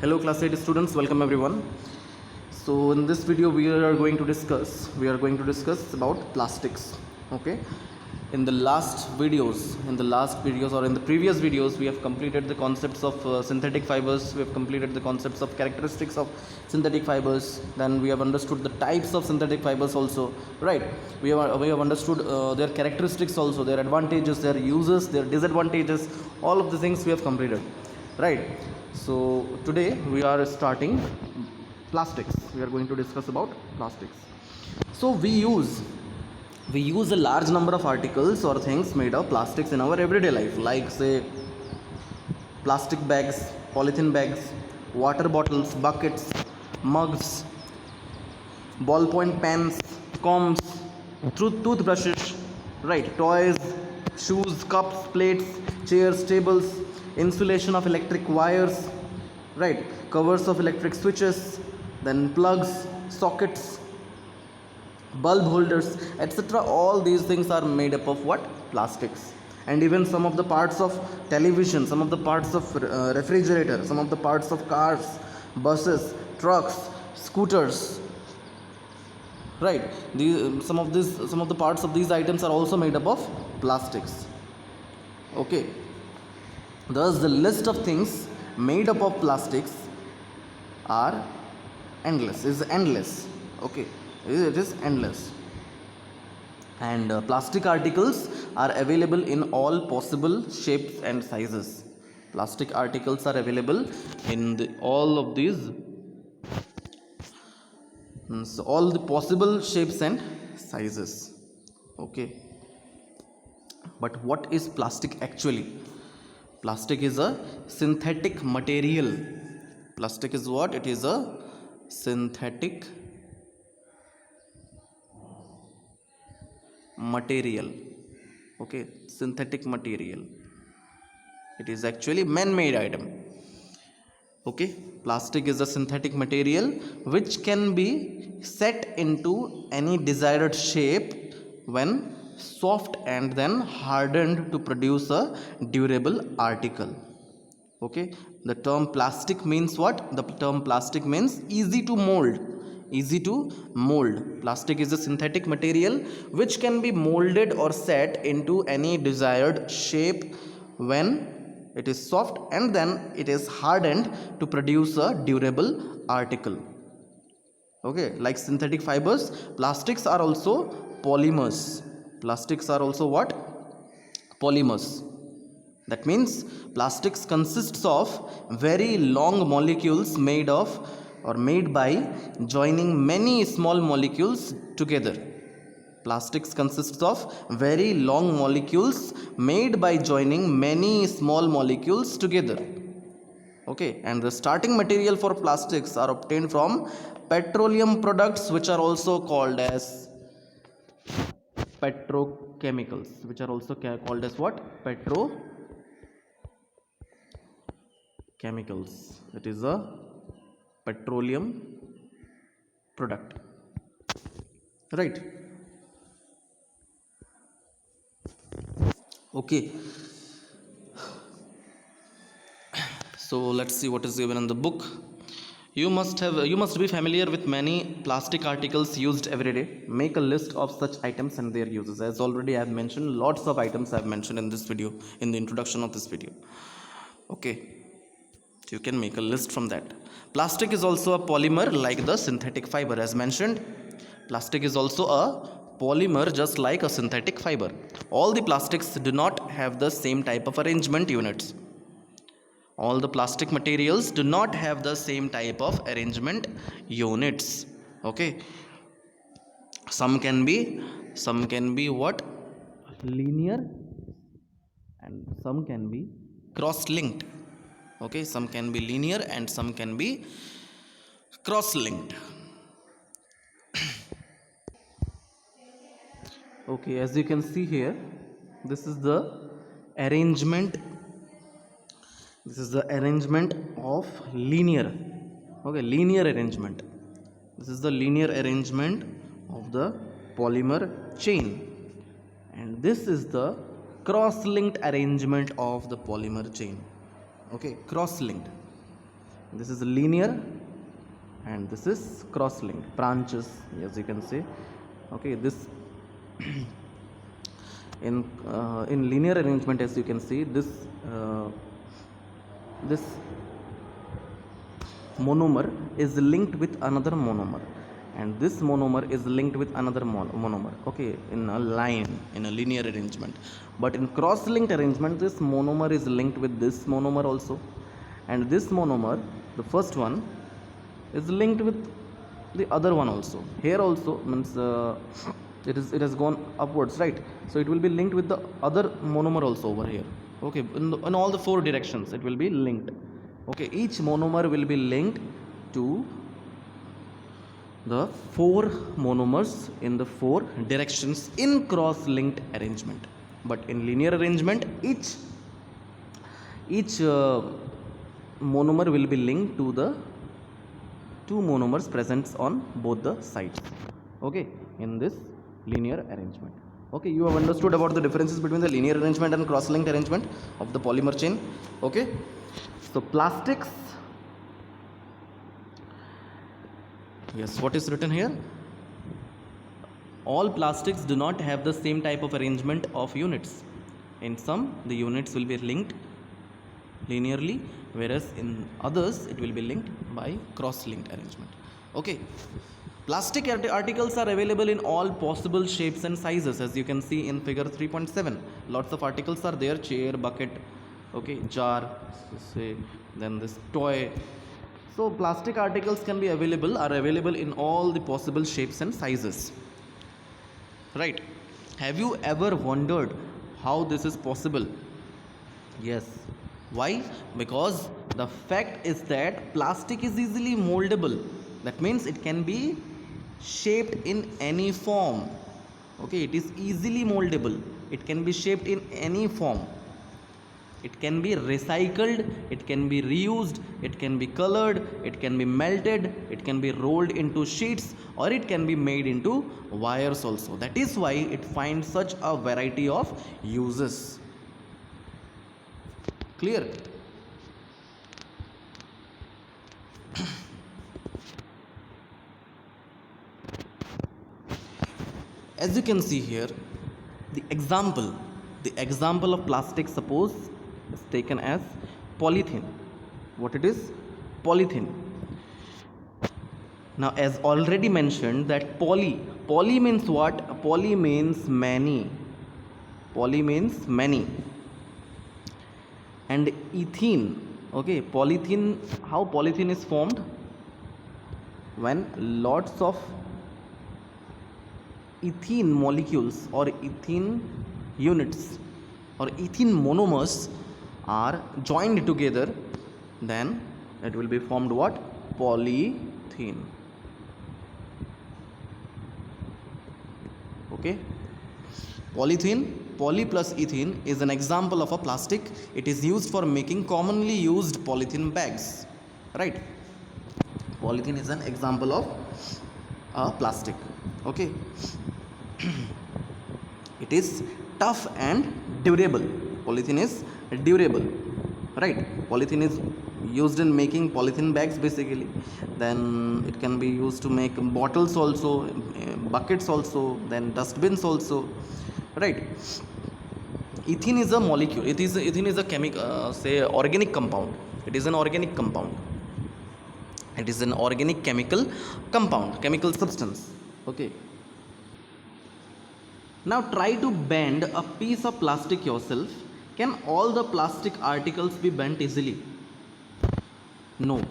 Hello class 8 students, welcome everyone. So in this video we are going to discuss about plastics. Okay, in the last videos or in the previous videos we have completed the concepts of synthetic fibers. We have completed the concepts of characteristics of synthetic fibers. Then we have understood the types of synthetic fibers also, right? We have understood their characteristics also, their advantages, their uses, their disadvantages. All of the things we have completed, right? So today we are starting plastics. We are going to discuss about plastics. So we use a large number of articles or things made of plastics in our everyday life, like say plastic bags, polythene bags, water bottles, buckets, mugs, ballpoint pens, combs, toothbrushes, right? Toys, shoes, cups, plates, chairs, tables, insulation of electric wires, right? Covers of electric switches, then plugs, sockets, bulb holders, etc. All these things are made up of what? Plastics. And even some of the parts of television, some of the parts of refrigerator, some of the parts of cars, buses, trucks, scooters, right? Some of the parts of these items are also made up of plastics. Okay, thus the list of things made up of plastics are endless. Okay, it is endless. And plastic articles are available in all possible shapes and sizes. Plastic articles are available in all of these, so all the possible shapes and sizes. Okay, but what is plastic actually? Plastic is a synthetic material. Plastic is what? It is a synthetic material. Okay, synthetic material. It is actually man-made item. Okay, plastic is a synthetic material which can be set into any desired shape when soft and then hardened to produce a durable article. Okay, the term plastic means what? The term plastic means easy to mold. Plastic is a synthetic material which can be molded or set into any desired shape when it is soft and then it is hardened to produce a durable article. Okay, like synthetic fibers, plastics are also polymers. Plastics are also what? Polymers. That means plastics consists of very long molecules made by joining many small molecules together. Plastics consists of very long molecules made by joining many small molecules together. Okay, and the starting material for plastics are obtained from petroleum products, which are also called as petrochemicals, which are also called as what? Petrochemicals. It is a petroleum product, right? Okay, so let's see what is given in the book. You must be familiar with many plastic articles used every day. Make a list of such items and their uses. As already I have mentioned, lots of items I have mentioned in this video, in the introduction of this video. Okay, so you can make a list from that. Plastic is also a polymer like the synthetic fiber. As mentioned, plastic is also a polymer just like a synthetic fiber. All the plastics do not have the same type of arrangement units. All the plastic materials do not have the same type of arrangement units. Okay, some can be what? Linear, and some can be cross linked. Okay, some can be linear and some can be cross linked. Okay, as you can see here, this is the arrangement of linear. Okay, linear arrangement. This is the linear arrangement of the polymer chain, and this is the cross linked arrangement of the polymer chain. Okay, cross linked. this is linear, and this is cross-linked branches, as you can see. Okay, this in linear arrangement, as you can see, this monomer is linked with another monomer, and this monomer is linked with another monomer, okay, in a line, in a linear arrangement. But in cross-linked arrangement, this monomer is linked with this monomer also, and this monomer, the first one, is linked with the other one also. Here also means it has gone upwards, right? So it will be linked with the other monomer also over here. Okay, in all the four directions it will be linked. Okay, each monomer will be linked to the four monomers in the four directions in cross-linked arrangement. But in linear arrangement, each monomer will be linked to the two monomers present on both the sides. Okay, in this linear arrangement. Okay, you have understood about the differences between the linear arrangement and cross-linked arrangement of the polymer chain. Okay, so plastics, yes, what is written here? All plastics do not have the same type of arrangement of units. In some, the units will be linked linearly, whereas in others it will be linked by cross-linked arrangement. Okay, plastic articles are available in all possible shapes and sizes, as you can see in figure 3.7. Lots of articles are there: chair, bucket, okay, jar, say, then this toy. So plastic articles are available in all the possible shapes and sizes, right? Have you ever wondered how this is possible? Yes. Why? Because the fact is that plastic is easily moldable. That means it can be shaped in any form. Okay, it is easily moldable. It can be shaped in any form. It can be recycled, it can be reused, it can be colored, it can be melted, it can be rolled into sheets, or it can be made into wires also. That is why it finds such a variety of uses. Clear? As you can see here, the example of plastic, suppose, is taken as polythene. What it is? Polythene. Now, as already mentioned, that poly means what? Poly means many. Poly means many. And ethene, okay, polythene, how polythene is formed? When lots of ethene molecules or ethene units or ethene monomers are joined together, then it will be formed what? Polythene. Okay, polythene, poly plus ethene, is an example of a plastic. It is used for making commonly used polythene bags, right? Polythene is an example of a plastic. Okay. It is tough and durable. Polythene is durable, right? Polythene is used in making polythene bags basically. Then it can be used to make bottles also, buckets also, then dustbins also, right? Ethene is a molecule. Ethene is a chemical, say, organic compound. It is an organic compound. It is an organic chemical compound, chemical substance. Okay. Now try to bend a piece of plastic yourself. Can all the plastic articles be bent easily? No.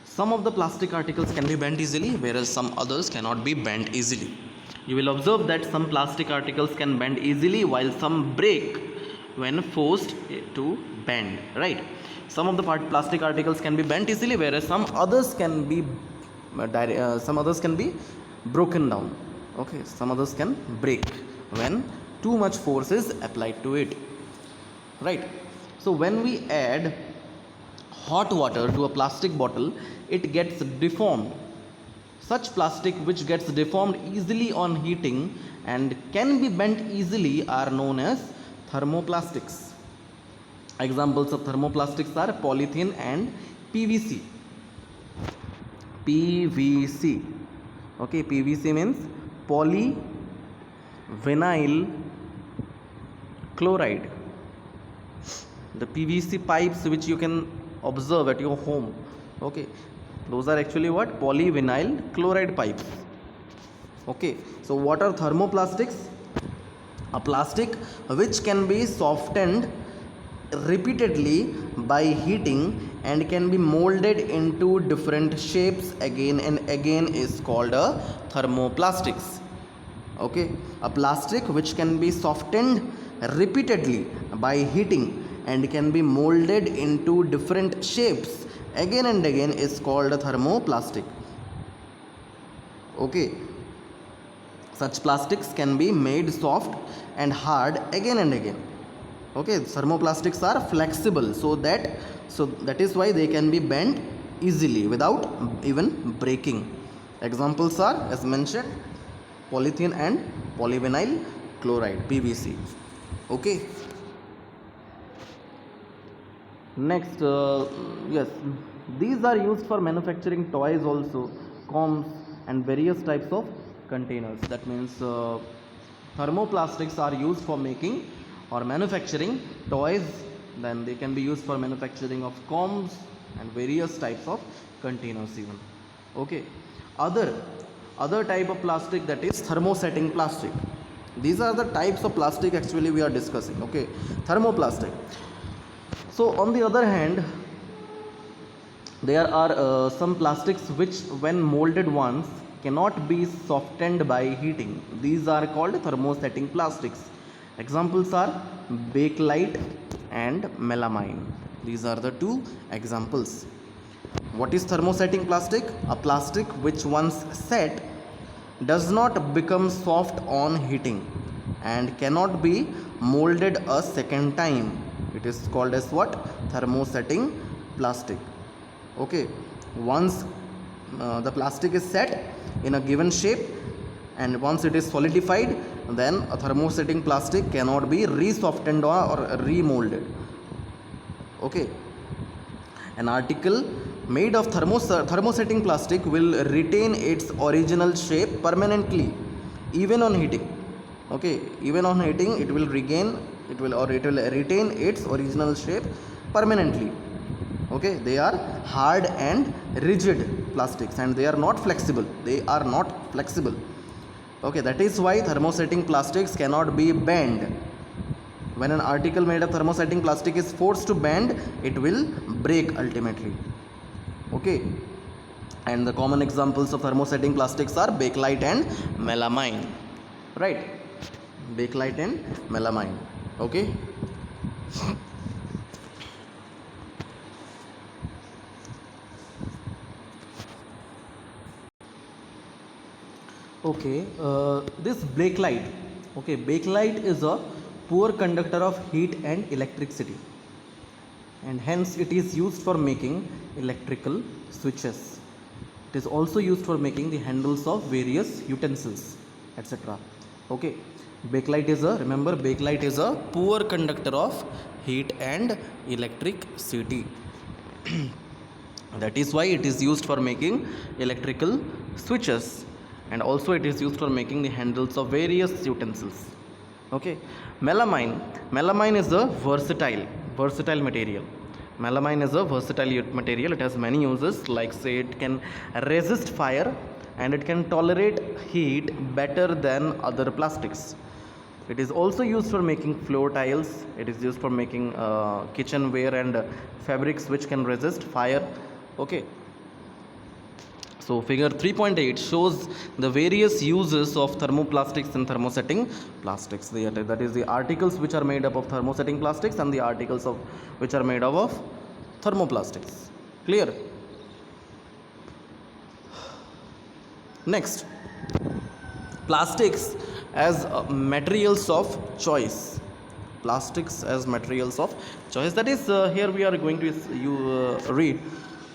Some of the plastic articles can be bent easily, whereas some others cannot be bent easily. You will observe that some plastic articles can bend easily while some break when forced to bend, right? Some of the plastic articles can be bent easily, whereas some others can be broken down. Okay, some others can break when too much force is applied to it, right? So when we add hot water to a plastic bottle, it gets deformed. Such plastic which gets deformed easily on heating and can be bent easily are known as thermoplastics. Examples of thermoplastics are polythene and PVC. PVC. Okay, PVC means polyvinyl chloride. The PVC pipes which you can observe at your home, okay, those are actually what? Polyvinyl chloride pipes. Okay, so what are thermoplastics? A plastic which can be softened repeatedly by heating and can be molded into different shapes again and again is called a thermoplastics. Okay, a plastic which can be softened repeatedly by heating and can be molded into different shapes again and again is called a thermoplastic. Okay, such plastics can be made soft and hard again and again. Okay, thermoplastics are flexible, so that is why they can be bent easily without even breaking. Examples are, as mentioned, polythene and polyvinyl chloride, PVC. Okay, next, yes, these are used for manufacturing toys also, combs and various types of containers. That means thermoplastics are used for making or manufacturing toys, then they can be used for manufacturing of combs and various types of containers even. Okay, other type of plastic, that is thermosetting plastic. These are the types of plastic actually we are discussing. Okay, thermoplastic. So on the other hand, there are some plastics which when molded once cannot be softened by heating. These are called thermosetting plastics. Examples are bakelite and melamine. These are the two examples. What is thermosetting plastic? A plastic which once set does not become soft on heating and cannot be molded a second time. It is called as what? Thermosetting plastic. Okay, once the plastic is set in a given shape and once it is solidified, then a thermosetting plastic cannot be re-softened or remolded. Okay, an article made of thermosetting plastic will retain its original shape permanently even on heating. Okay, even on heating it will retain its original shape permanently. Okay, they are hard and rigid plastics and they are not flexible. Okay, that is why thermosetting plastics cannot be bent. When an article made of thermosetting plastic is forced to bend, it will break ultimately. Okay, and the common examples of thermosetting plastics are bakelite and melamine. Right, bakelite and melamine. Okay. Okay, this bakelite. Okay, bakelite is a poor conductor of heat and electricity, and hence it is used for making electrical switches. It is also used for making the handles of various utensils, etc. Okay, bakelite is a poor conductor of heat and electricity. That is why it is used for making electrical switches, and also it is used for making the handles of various utensils. Okay, melamine is a versatile material. It has many uses, like say it can resist fire and it can tolerate heat better than other plastics. It is also used for making floor tiles. It is used for making kitchenware and fabrics which can resist fire. Okay, so figure 3.8 shows the various uses of thermoplastics and thermosetting plastics. That is the articles which are made up of thermosetting plastics and the articles which are made up of thermoplastics. Clear? Next, plastics as materials of choice. That is, here we are going to read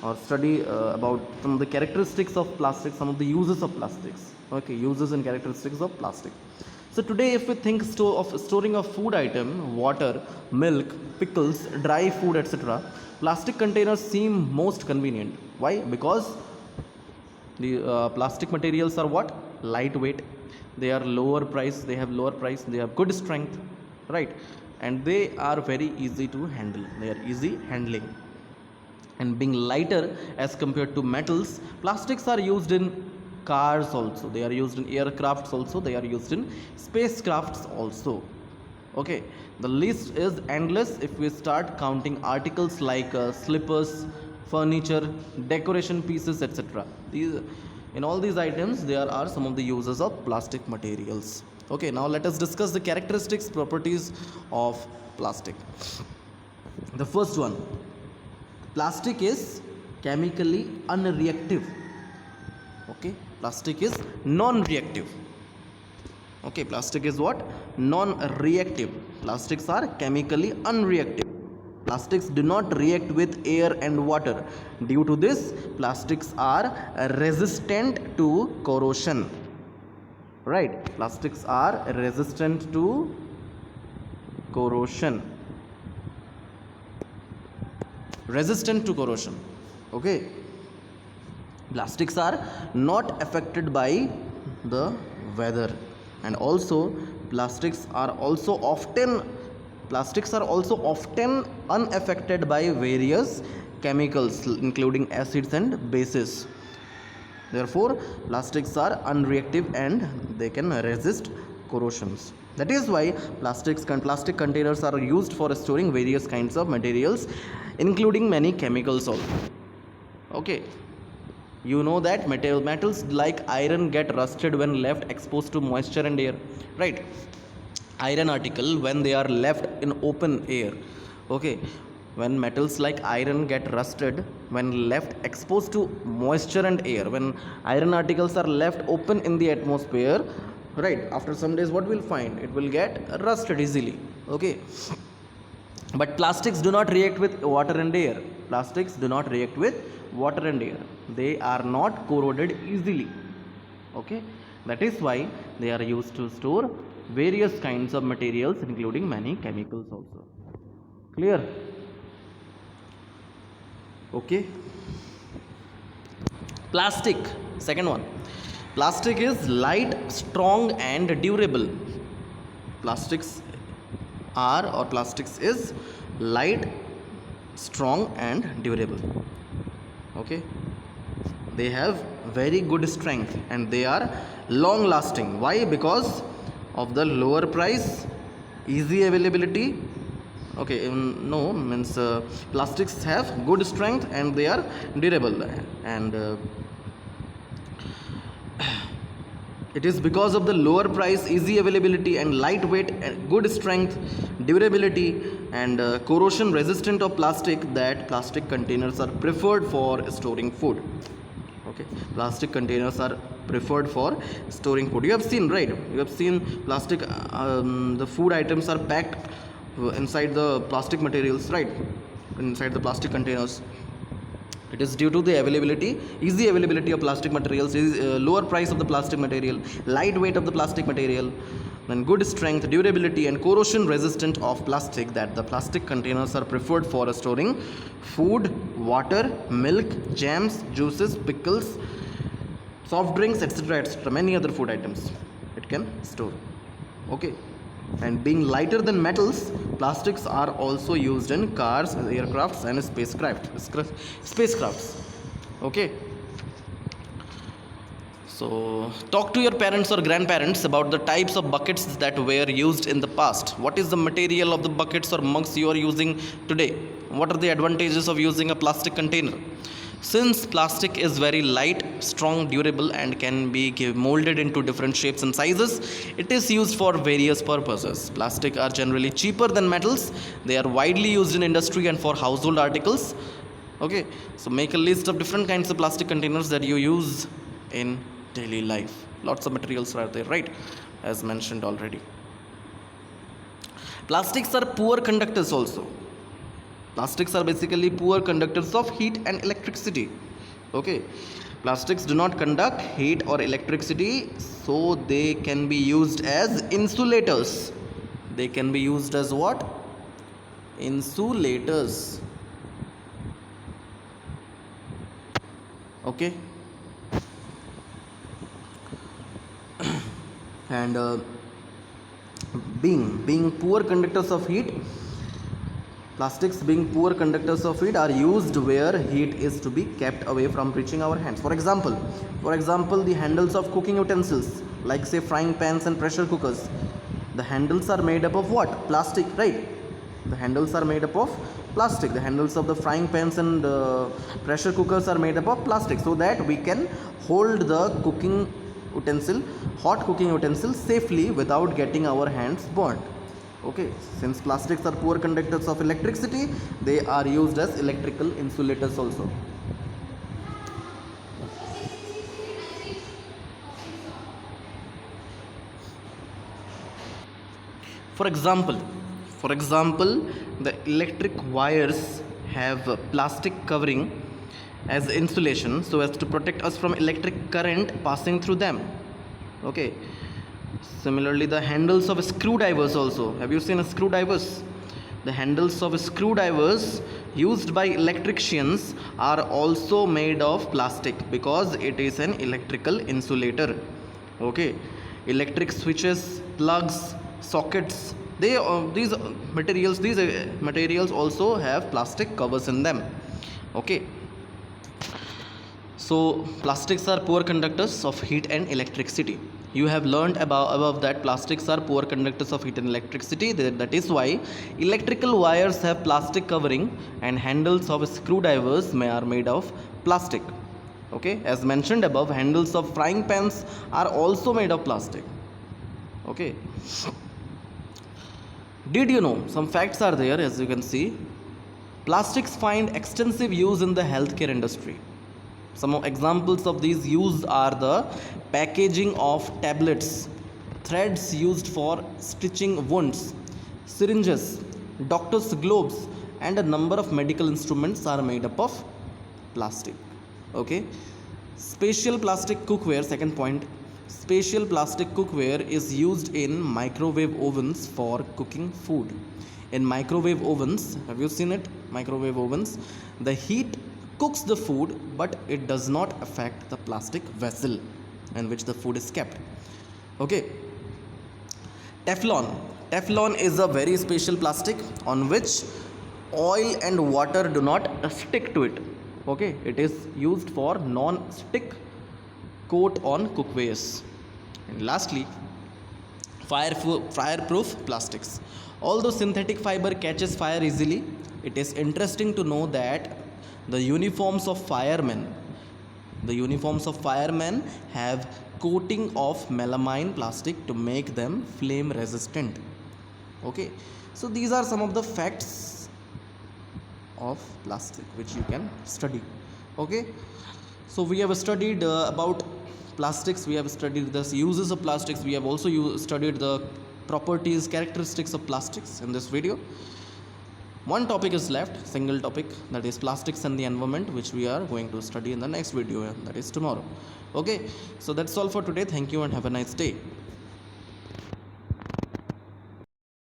or study about some of the characteristics of plastics, some of the uses of plastics. Okay, uses and characteristics of plastic. So today, if we think of storing a food item, water, milk, pickles, dry food, etc., plastic containers seem most convenient. Why? Because The plastic materials are what? Lightweight. They are lower price, they have lower price, they have good strength, right? And they are very easy to handle, they are easy handling. And being lighter as compared to metals, plastics are used in cars also, they are used in aircrafts also, they are used in spacecrafts also. Okay, the list is endless if we start counting articles like slippers, furniture, decoration pieces, etc. These, in all these items, there are some of the uses of plastic materials. Okay, now let us discuss the characteristics, properties of plastic. The first one, plastic is chemically unreactive. Okay, plastic is non-reactive. Okay, plastic is what? Non-reactive. Plastics are chemically unreactive. Plastics do not react with air and water. Due to this, plastics are resistant to corrosion. Right? Plastics are resistant to corrosion. Resistant to corrosion. Okay. Plastics are not affected by the weather. And also plastics are also often unaffected by various chemicals including acids and bases. Therefore, plastics are unreactive and they can resist corrosions. That is why plastic containers are used for storing various kinds of materials, including many chemicals also. Okay. You know that metals like iron get rusted when left exposed to moisture and air, right? Iron article when they are left in open air. Okay, when metals like iron get rusted when left exposed to moisture and air, when iron articles are left open in the atmosphere, right, after some days what we'll find, it will get rusted easily. Okay, but plastics do not react with water and air. Plastics do not react with water and air. They are not corroded easily. Okay, that is why they are used to store various kinds of materials, including many chemicals also. Clear? Okay. Plastic, second one. Plastic is light, strong and durable. Plastics is light, strong and durable. Okay, they have very good strength and they are long lasting. Why? Because of the lower price, easy availability. Okay, no, means plastics have good strength and they are durable, and it is because of the lower price, easy availability and lightweight and good strength, durability and corrosion resistant of plastic that plastic containers are preferred for storing food. Okay, plastic containers are preferred for storing food. You have seen, right? You have seen plastic, the food items are packed inside the plastic materials, right? Inside the plastic containers. It is due to the easy availability of plastic materials, lower price of the plastic material, light weight of the plastic material, and good strength, durability and corrosion resistant of plastic that the plastic containers are preferred for storing food, water, milk, jams, juices, pickles, soft drinks, etc., etc., many other food items it can store. Okay. And being lighter than metals, plastics are also used in cars, aircrafts and spacecrafts. Okay. So talk to your parents or grandparents about the types of buckets that were used in the past. What is the material of the buckets or mugs you are using today? What are the advantages of using a plastic container? Since plastic is very light, strong, durable and can be molded into different shapes and sizes, it is used for various purposes. Plastic are generally cheaper than metals. They are widely used in industry and for household articles. Okay, so make a list of different kinds of plastic containers that you use in daily life. Lots of materials are there, right? As mentioned already. Plastics are poor conductors also. Plastics are basically poor conductors of heat and electricity. Okay, plastics do not conduct heat or electricity, so they can be used as insulators. They can be used as what? Insulators. Okay. And being poor conductors of heat, plastics being poor conductors of heat are used where heat is to be kept away from reaching our hands. For example, the handles of cooking utensils, like say frying pans and pressure cookers, the handles are made up of what? Plastic, right? The handles are made up of plastic. The handles of the frying pans and pressure cookers are made up of plastic, so that we can hold the hot cooking utensil safely without getting our hands burnt. Okay, since plastics are poor conductors of electricity, they are used as electrical insulators also. For example, for example, the electric wires have a plastic covering as insulation so as to protect us from electric current passing through them. Okay. Similarly, the handles of screwdrivers also. Have you seen screwdrivers? The handles of screwdrivers used by electricians are also made of plastic because it is an electrical insulator. Okay. Electric switches, plugs, sockets, these materials also have plastic covers in them. Okay. So plastics are poor conductors of heat and electricity. You have learned above that plastics are poor conductors of heat and electricity. That is why electrical wires have plastic covering and handles of screwdrivers are made of plastic. Okay, as mentioned above, handles of frying pans are also made of plastic. Okay. Did you know, some facts are there, as you can see. Plastics find extensive use in the healthcare industry. Some examples of these use are the packaging of tablets, threads used for stitching wounds, syringes, doctor's gloves, and a number of medical instruments are made up of plastic. Okay. Special plastic cookware, second point. Special plastic cookware is used in microwave ovens for cooking food. In microwave ovens, have you seen it? Microwave ovens, the heat cooks the food, but it does not affect the plastic vessel in which the food is kept. Okay. Teflon is a very special plastic on which oil and water do not stick to it. Okay, it is used for non-stick coat on cookwares. And lastly, fireproof plastics. Although synthetic fiber catches fire easily, it is interesting to know that the uniforms of firemen have coating of melamine plastic to make them flame resistant. Okay, so these are some of the facts of plastic which you can study. Okay, so we have studied about plastics, we have studied the uses of plastics, we have also studied the properties, characteristics of plastics in this video. One topic is left, single topic, that is plastics and the environment, which we are going to study in the next video, and that is tomorrow. Okay, so that's all for today. Thank you and have a nice day.